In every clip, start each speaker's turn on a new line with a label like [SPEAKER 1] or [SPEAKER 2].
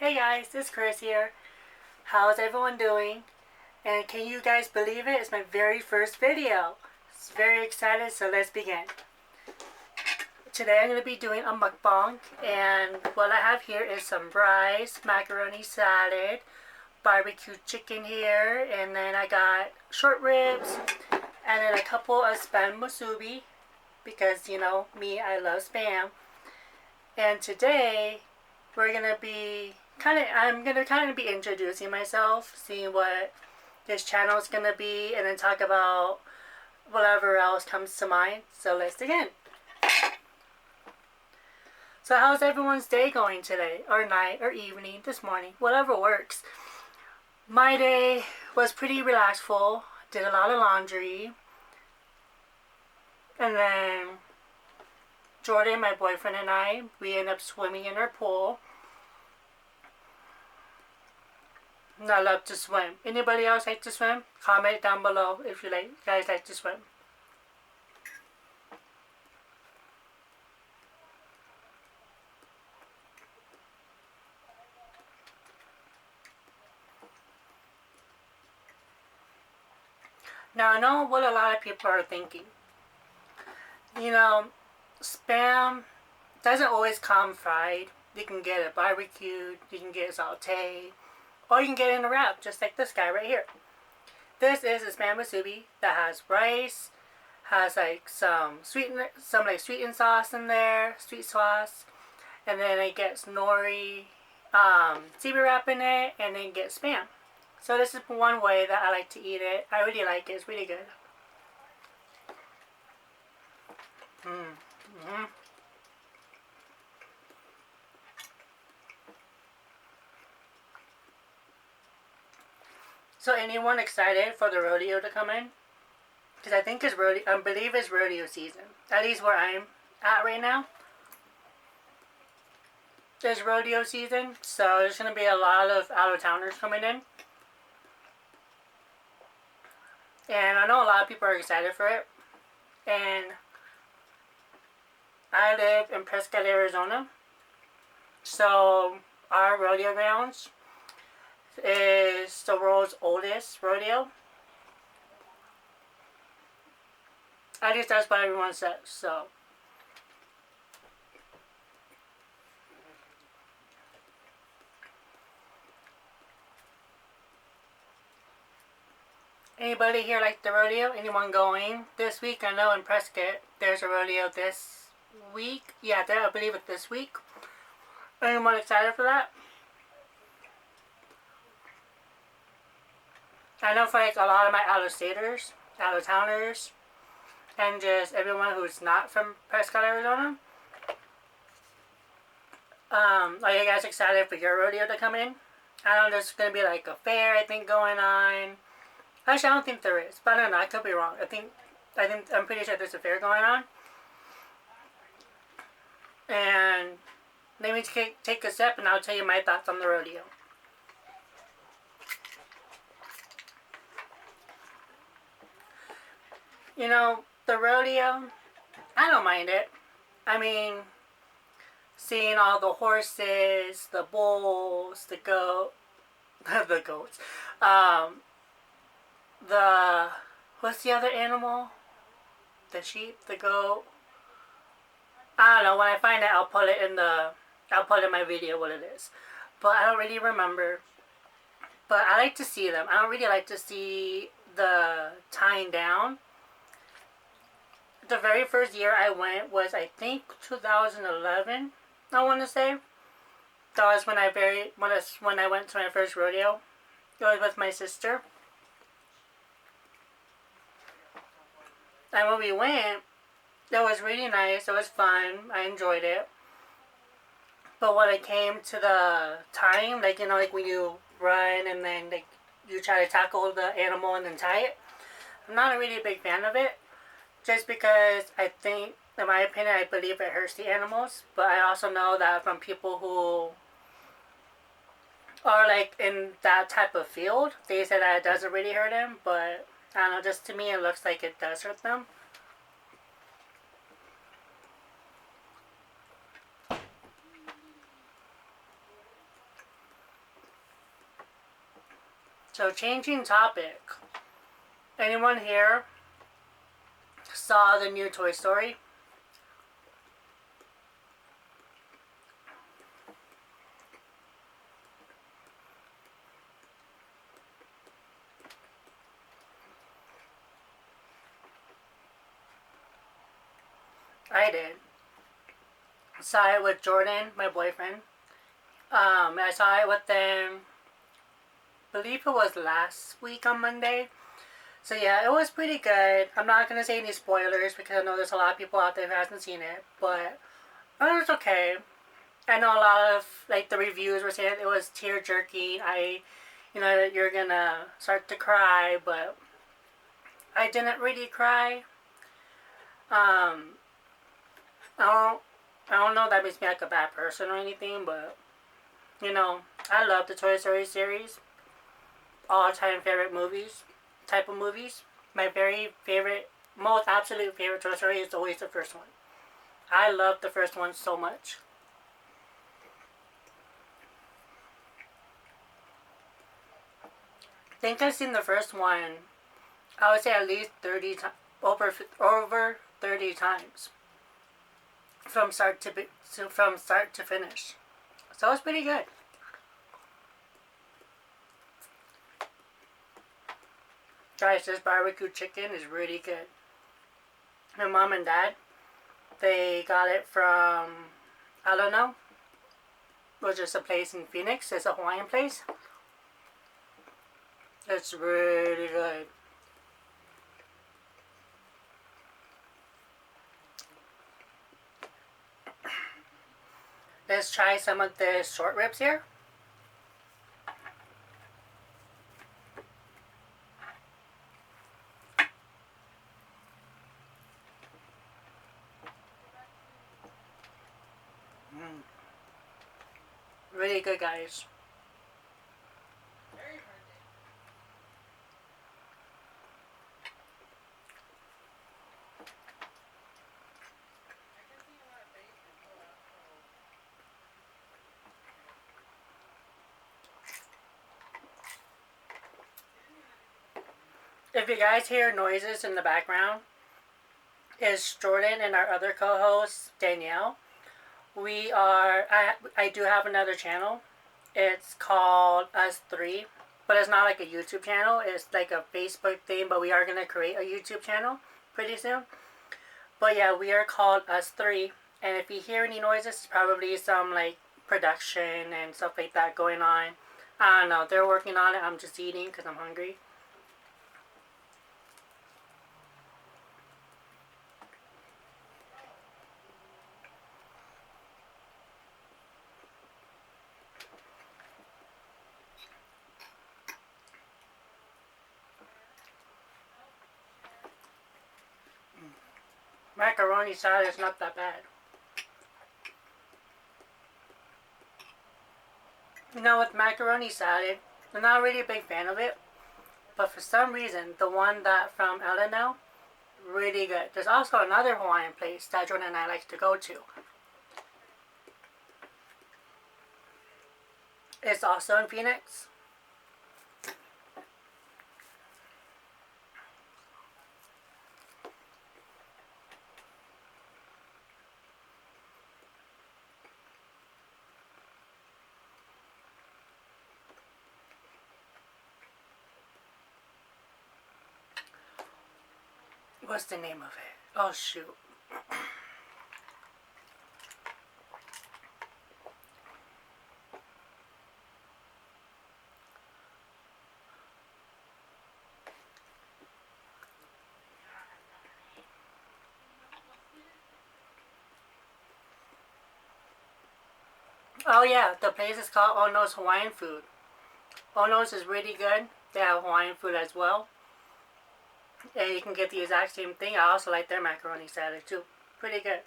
[SPEAKER 1] Hey guys, it's Chris here. How's everyone doing? And can you guys believe it? It's my very first video. It's very excited, so let's begin. Today I'm going to be doing a mukbang, and what I have here is some rice, macaroni salad, barbecue chicken here, and then I got short ribs, and then a couple of spam musubi, because you know me, I love spam. And today we're going to be I'm going to kind of be introducing myself, seeing what this channel is going to be, and then talk about whatever else comes to mind. So let's begin. So how's everyone's day going today, or night, or evening, this morning, whatever works. My day was pretty relaxful, did a lot of laundry, and then Jordan, my boyfriend, and we ended up swimming in our pool. And I love to swim. Anybody else like to swim? Comment down below if you guys like to swim. Now I know what a lot of people are thinking. You know, spam doesn't always come fried. You can get it barbecued, you can get it sauteed, or you can get it in a wrap, just like this guy right here. This is a spam musubi that has rice, has like some sweetened sauce in there, sweet sauce, and then it gets nori, seaweed wrap in it, and then get spam. So this is one way that I like to eat it. I really like it. It's really good. So anyone excited for the rodeo to come in? Because I think I believe it's rodeo season. At least where I'm at right now. It's rodeo season, so there's going to be a lot of out-of-towners coming in. And I know a lot of people are excited for it. And I live in Prescott, Arizona. So our rodeo grounds is the world's oldest rodeo. At least that's what everyone says. So anybody here like the rodeo? Anyone going this week? I know in Prescott there's a rodeo this week. Yeah, I believe it's this week. Anyone excited for that? I know for like a lot of my out-of-staters, out-of-towners, and just everyone who's not from Prescott, Arizona. Are you guys excited for your rodeo to come in? I know there's going to be like a fair, I think, going on. Actually, I don't think there is, but I don't know. I could be wrong. I'm pretty sure there's a fair going on. And let me take a sip, and I'll tell you my thoughts on the rodeo. You know, the rodeo, I don't mind it. I mean, seeing all the horses, the bulls, the goats, what's the other animal? The sheep, the goat. I don't know. When I find it, I'll put it in my video what it is. But I don't really remember. But I like to see them. I don't really like to see the tying down. The very first year I went was, I think, 2011, I want to say. That was when I went to my first rodeo. It was with my sister. And when we went, it was really nice. It was fun. I enjoyed it. But when it came to the tying, like, you know, like when you run and then like you try to tackle the animal and then tie it, I'm not a really big fan of it. Just because I think, in my opinion, I believe it hurts the animals. But I also know that from people who are like in that type of field, they say that it doesn't really hurt them. But I don't know, just to me it looks like it does hurt them. So changing topic. Anyone here saw the new Toy Story? I did. Saw it with Jordan, my boyfriend. I saw it with them, I believe it was last week on Monday. So yeah, it was pretty good. I'm not going to say any spoilers because I know there's a lot of people out there who hasn't seen it. But it was okay. I know a lot of, like, the reviews were saying it was tear-jerking. You're going to start to cry. But I didn't really cry. I don't know if that makes me like a bad person or anything, but, I love the Toy Story series. All-time favorite type of movies. My very favorite, most absolute favorite Toy Story is always the first one. I love the first one so much. I think I've seen the first one, I would say at least 30 times, over 30 times. From start to finish. So it's pretty good. Guys, this barbecue chicken is really good. My mom and dad, they got it from, I don't know, which is a place in Phoenix. It's a Hawaiian place. It's really good. Let's try some of the short ribs here. Really good, guys. If you guys hear noises in the background, it's Jordan and our other co-host, Danielle. I do have another channel. It's called Us Three, but it's not like a YouTube channel. It's like a Facebook thing, but we are going to create a YouTube channel pretty soon. But yeah, we are called Us Three, and if you hear any noises, it's probably some like production and stuff like that going on. I don't know. They're working on it. I'm just eating because I'm hungry. Macaroni salad is not that bad. With macaroni salad, I'm not really a big fan of it. But for some reason, the one that from Eleno, really good. There's also another Hawaiian place that Jordan and I like to go to. It's also in Phoenix. What's the name of it? Oh, shoot. Oh yeah, the place is called Ono's Hawaiian Food. Ono's is really good. They have Hawaiian food as well. And you can get the exact same thing. I also like their macaroni salad too. Pretty good.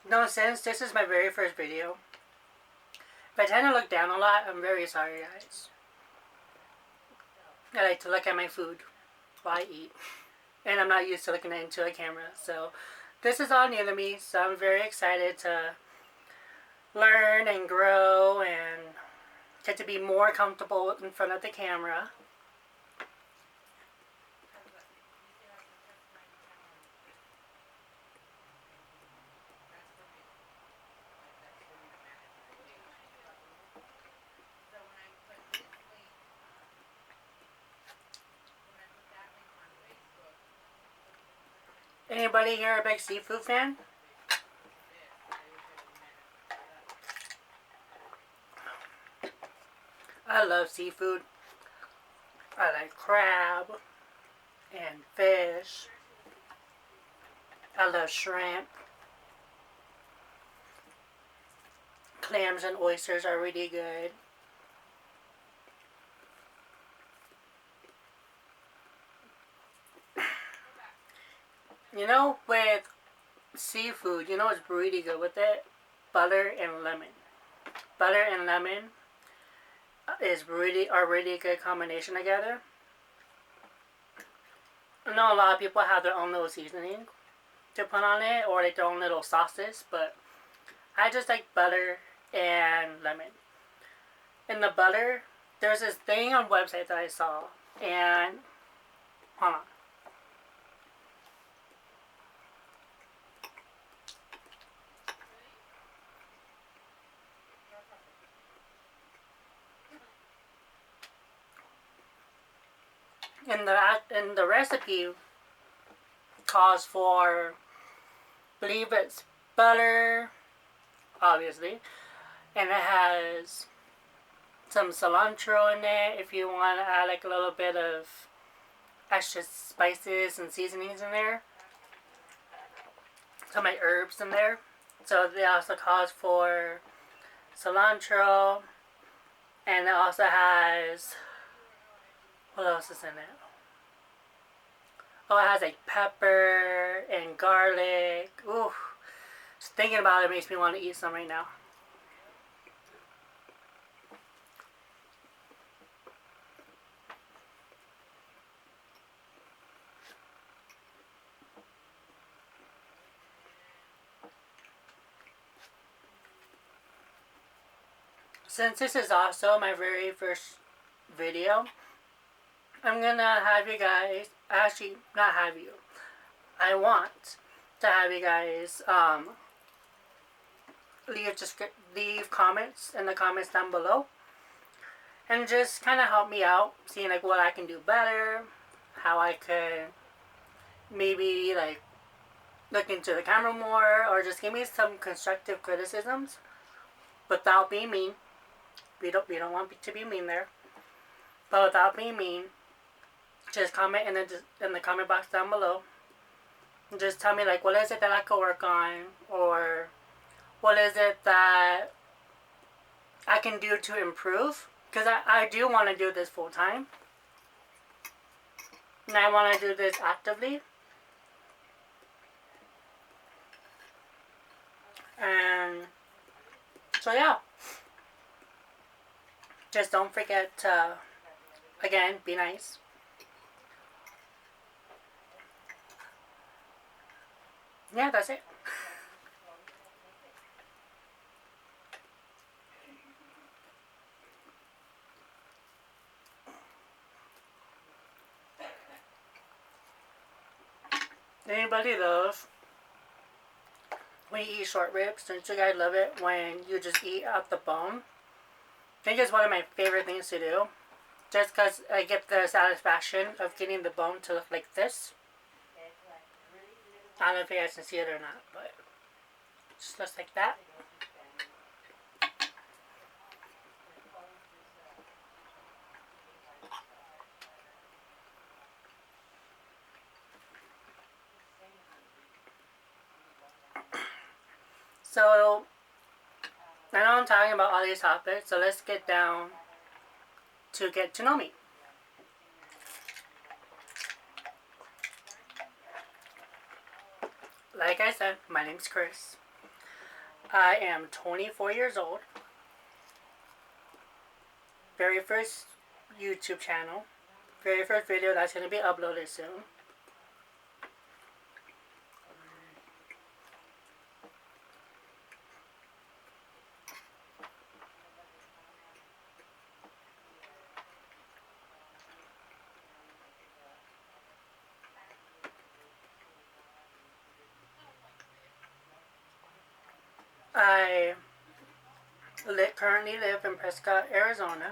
[SPEAKER 1] No, since this is my very first video, if I tend to look down a lot, I'm very sorry, guys. I like to look at my food while I eat. and I'm not used to looking into a camera. So this is all new to me, so I'm very excited to learn and grow and get to be more comfortable in front of the camera. Anybody here a big seafood fan? I love seafood. I like crab and fish. I love shrimp. Clams and oysters are really good. You know, with seafood, you know what's really good with it? Butter and lemon. Butter and lemon is really a really good combination together. I know a lot of people have their own little seasoning to put on it, or like their own little sauces, but I just like butter and lemon. In the butter, there's this thing on website that I saw, and hold on. In the recipe calls for, I believe it's butter, obviously, and it has some cilantro in it if you want to add like a little bit of extra spices and seasonings in there. Some like herbs in there. So it also calls for cilantro, and it also has, what else is in it? Oh, it has like pepper and garlic. Ooh, just thinking about it makes me want to eat some right now. Since this is also my very first video, I'm gonna have you guys, actually not have you, I want to have you guys leave comments in the comments down below, and just kind of help me out, seeing like what I can do better, how I could maybe like look into the camera more, or just give me some constructive criticisms without being mean. We don't want to be mean there, but without being mean, just comment in the comment box down below. Just tell me like what is it that I could work on, or what is it that I can do to improve, because I do want to do this full time, and I want to do this actively. And so yeah, just don't forget to, again, be nice. Yeah, that's it. Anybody love when you eat short ribs? Don't you guys love it when you just eat out the bone? I think it's one of my favorite things to do. Just because I get the satisfaction of getting the bone to look like this. I don't know if you guys can see it or not, but it just looks like that. So, I know I'm talking about all these topics, so let's get down to get to know me. Like I said, my name's Chris. I am 24 years old. Very first YouTube channel. Very first video that's going to be uploaded soon. I currently live in Prescott, Arizona.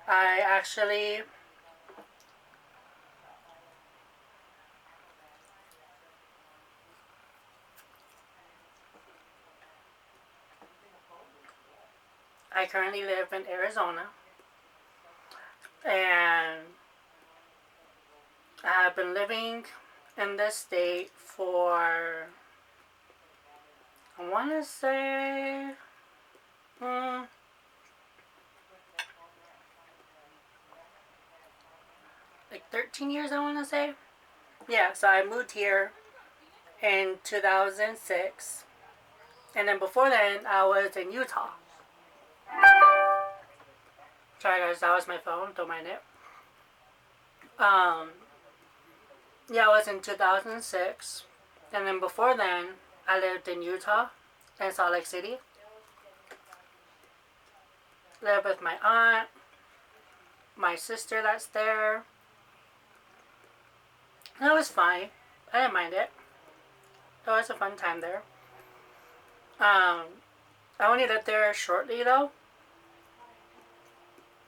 [SPEAKER 1] I actually currently live in Arizona, and I have been living in this state for, I want to say, like 13 years, I want to say. Yeah, so I moved here in 2006, and then before then, I was in Utah. Sorry guys, that was my phone, don't mind it. Yeah, I was in 2006, and then before then, I lived in Utah, in Salt Lake City. Lived with my aunt, my sister that's there. And it was fine. I didn't mind it. It was a fun time there. I only lived there shortly though.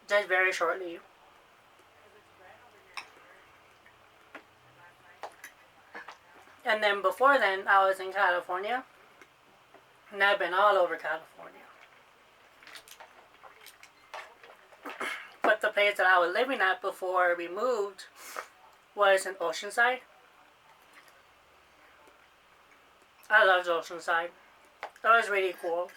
[SPEAKER 1] Just very shortly. And then before then, I was in California. And I've been all over California. But the place that I was living at before we moved was in Oceanside. I loved Oceanside. It was really cool.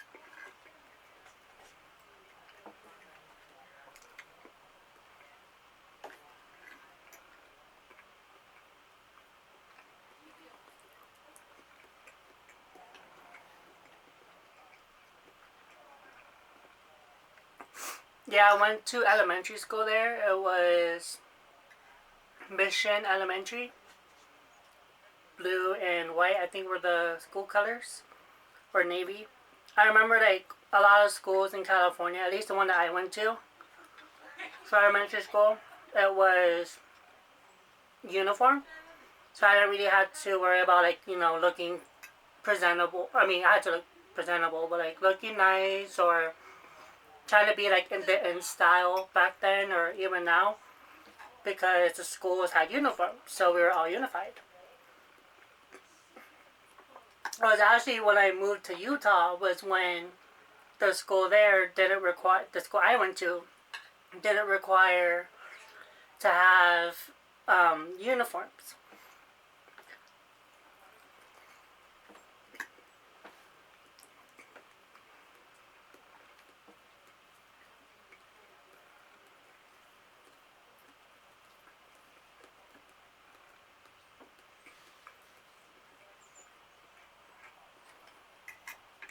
[SPEAKER 1] Yeah, I went to elementary school there. It was Mission Elementary. Blue and white, I think, were the school colors. Or navy. I remember like a lot of schools in California, at least the one that I went to, for elementary school, it was uniform. So I didn't really have to worry about like, looking presentable. I mean, I had to look presentable, but like looking nice or trying to be like in style back then or even now, because the schools had uniforms, so we were all unified. It was actually when I moved to Utah was when the school there didn't require, the school I went to didn't require to have uniforms.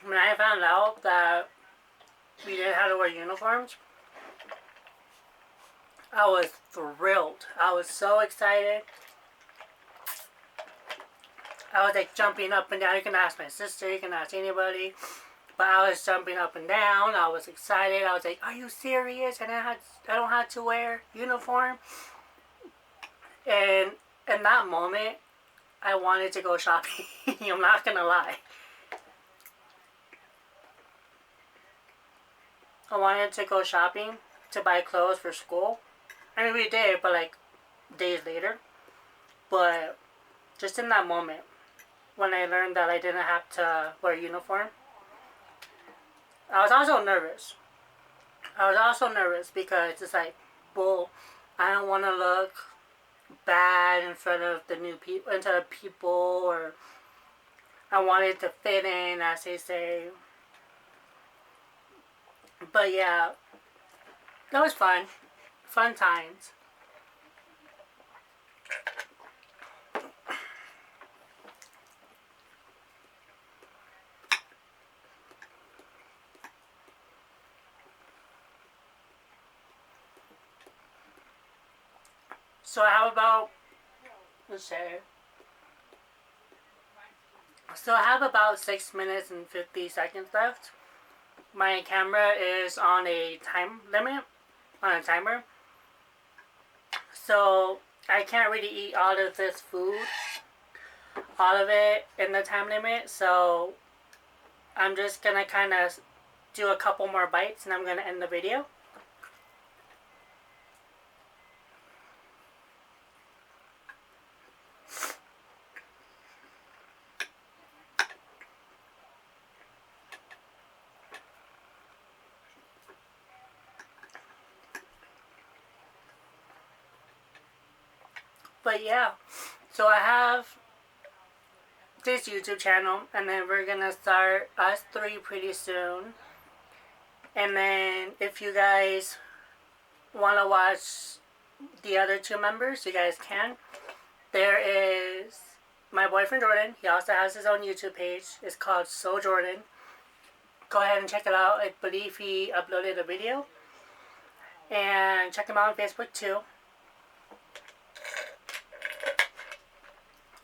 [SPEAKER 1] When I found out that we didn't have to wear uniforms, I was thrilled. I was so excited. I was like jumping up and down. You can ask my sister, you can ask anybody. But I was jumping up and down. I was excited. I was like, are you serious? And I don't have to wear uniform. And in that moment, I wanted to go shopping. I'm not going to lie. I wanted to go shopping to buy clothes for school. I mean, we did, but like days later. But just in that moment, when I learned that I didn't have to wear a uniform, I was also nervous. Because it's like, well, I don't want to look bad in front of the new people, in front of people, or I wanted to fit in, as they say. But yeah, that was fun. Fun times. So how about, let's say, so I have about 6 minutes and 50 seconds left. My camera is on a time limit, on a timer. So I can't really eat all of this food. all of it in the time limit, so I'm just gonna kind of do a couple more bites and I'm gonna end the video. But yeah, so I have this YouTube channel, and then we're gonna start us three pretty soon. And then if you guys want to watch the other two members, you guys can. There is my boyfriend Jordan. He also has his own YouTube page. It's called So Jordan. Go ahead and check it out. I believe he uploaded a video. And check him out on Facebook too.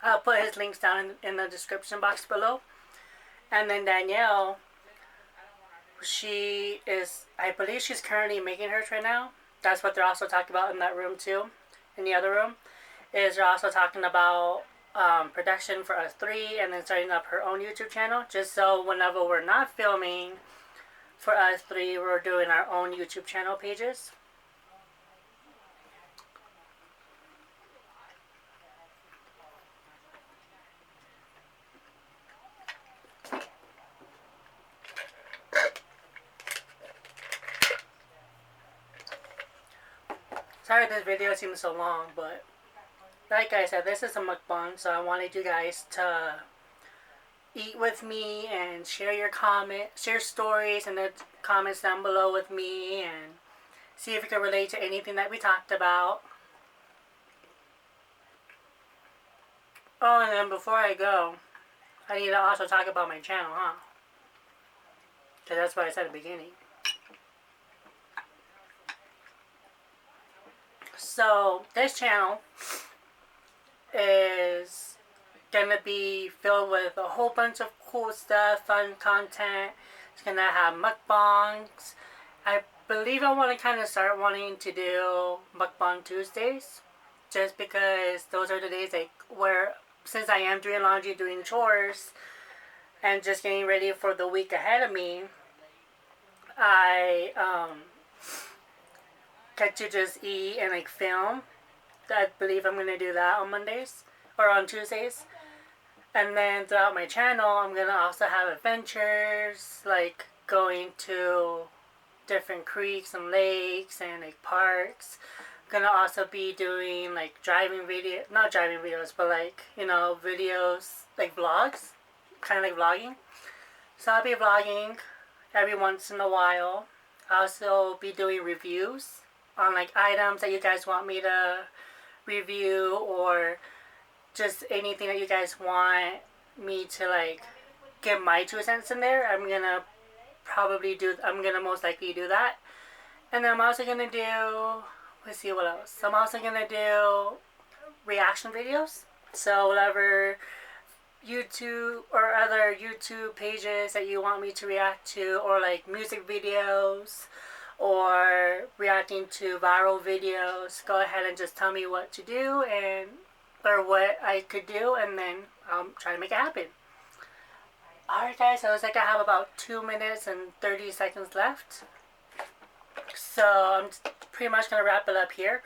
[SPEAKER 1] I'll put his links down in the description box below. And then Danielle, she is, I believe she's currently making hers right now. That's what they're also talking about in that room too. In the other room, is they're also talking about production for us three, and then starting up her own YouTube channel. Just so whenever we're not filming for us three, we're doing our own YouTube channel pages. Sorry this video seems so long, but like I said, this is a mukbang, so I wanted you guys to eat with me and share your share stories in the comments down below with me, and see if you can relate to anything that we talked about. Oh, and then before I go, I need to also talk about my channel, huh? Because that's what I said at the beginning. So, this channel is gonna be filled with a whole bunch of cool stuff, fun content. It's gonna have mukbangs. I believe I want to kind of start wanting to do mukbang Tuesdays, just because those are the days like where, since I am doing laundry, doing chores, and just getting ready for the week ahead of me, I get to just eat and like film. I believe I'm gonna do that on Mondays or on Tuesdays. And then throughout my channel, I'm gonna also have adventures, like going to different creeks and lakes and like parks. I'm gonna also be doing like not driving videos, but like, you know, videos, like vlogs, kind of like vlogging. So I'll be vlogging every once in a while. I'll also be doing reviews on like items that you guys want me to review, or just anything that you guys want me to like get my 2 cents in there. I'm gonna most likely do that. And then I'm also gonna do, let's see what else. I'm also gonna do reaction videos. So whatever YouTube or other YouTube pages that you want me to react to, or like music videos, or reacting to viral videos, go ahead and just tell me what to do or what I could do, and then I'll try to make it happen. Alright guys, so it looks like I have about 2 minutes and 30 seconds left. So I'm pretty much going to wrap it up here.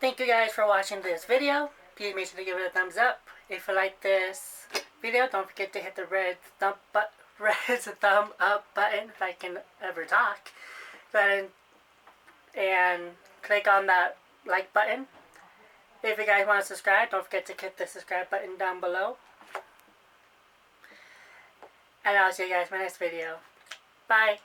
[SPEAKER 1] Thank you guys for watching this video. Please make sure to give it a thumbs up. If you like this video, don't forget to hit the red thumb up button, if I can ever talk. Go ahead and click on that like button. If you guys want to subscribe, don't forget to click the subscribe button down below. And I'll see you guys in my next video. Bye.